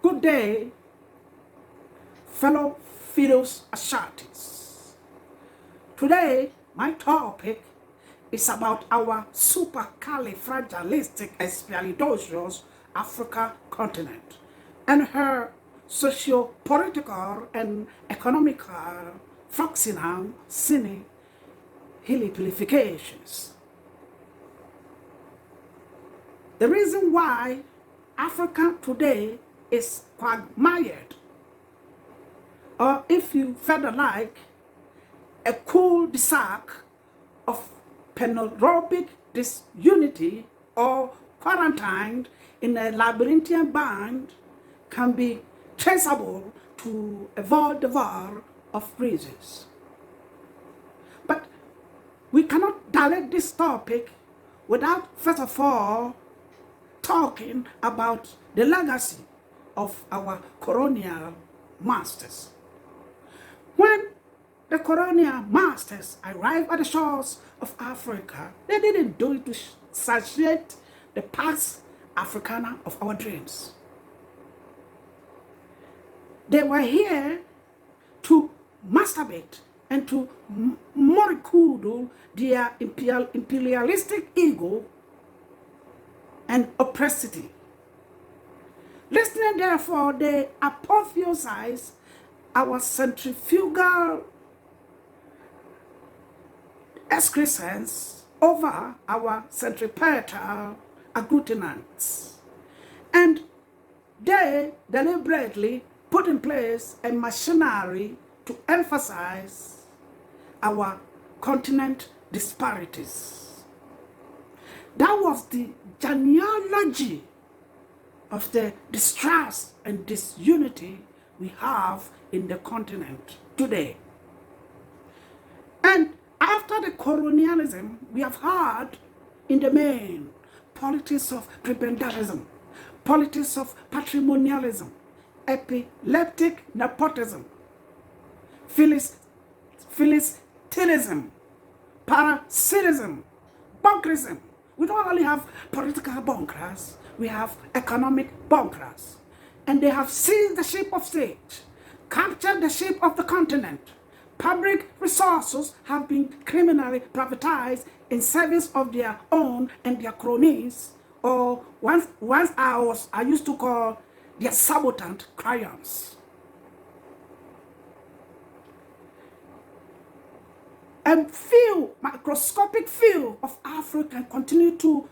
Good day, fellow Fidos Ashantis. Today, my topic is about our supercalifragilisticexpialidocious Africa continent and her socio-political and economical fractional sine hilipilifications. The reason why Africa today is quagmired, or if you further like, a cul-de-sac of paneuropic disunity or quarantined in a labyrinthian band, can be traceable to a Vaudeville of reasons. But we cannot dilate this topic without first of all talking about the legacy of our colonial masters. When the colonial masters arrived at the shores of Africa, they didn't do it to satiate the Pax Africana of our dreams. They were here to masturbate and to mollycoddle their imperialistic ego and oppressivity. Listening, therefore, they apotheosize our centrifugal excrescence over our centripetal agglutinants. And they deliberately put in place a machinery to emphasize our continent disparities. That was the genealogy of the distrust and disunity we have in the continent today. And after the colonialism, we have had, in the main, politics of prebendalism, politics of patrimonialism, epileptic nepotism, philistinism, parasitism, bunkerism. We don't only have political bunkers, we have economic bunkers. And they have seized the ship of state, captured the ship of the continent. Public resources have been criminally privatized in service of their own and their cronies, or once I used to call their sabotant crayons. And microscopic few of Africa continue to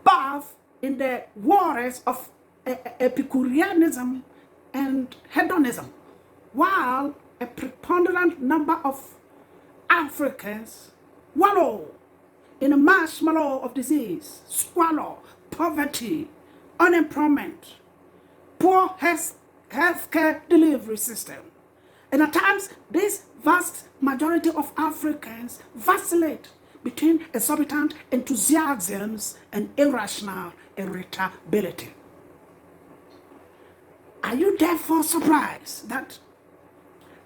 bathe in the waters of Epicureanism and hedonism, while a preponderant number of Africans wallow in a marshmallow of disease, squalor, poverty, unemployment, poor healthcare delivery system. And at times, this vast majority of Africans vacillate between exorbitant enthusiasms and irrational irritability. Are you therefore surprised that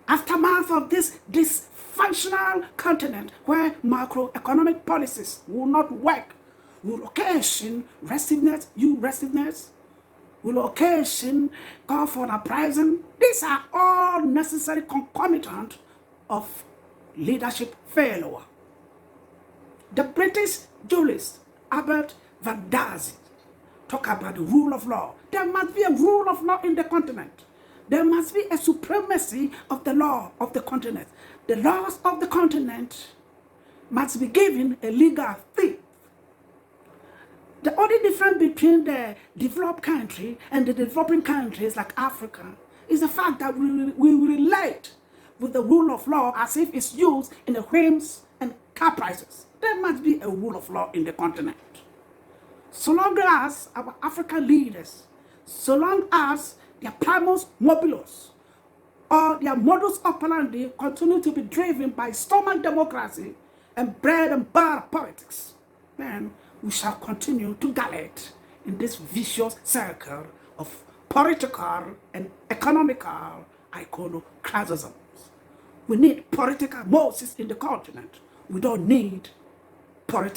aftermath of this dysfunctional continent where macroeconomic policies will not work, will occasion restiveness, will occasion call for an uprising? These are all necessary concomitant of leadership failure. The British jurist Albert Van Dazi talk about the rule of law. There must be a rule of law in the continent. There must be a supremacy of the law of the continent. The laws of the continent must be given a legal teeth. The only difference between the developed country and the developing countries like Africa is the fact that we relate with the rule of law as if it's used in the whims and caprices. There must be a rule of law in the continent. So long as our African leaders, so long as their primus mobilis or their modus operandi continue to be driven by stomach democracy and bread and butter politics, then we shall continue to gallate in this vicious circle of political and economical iconoclasms. We need political Moses in the continent. We don't need political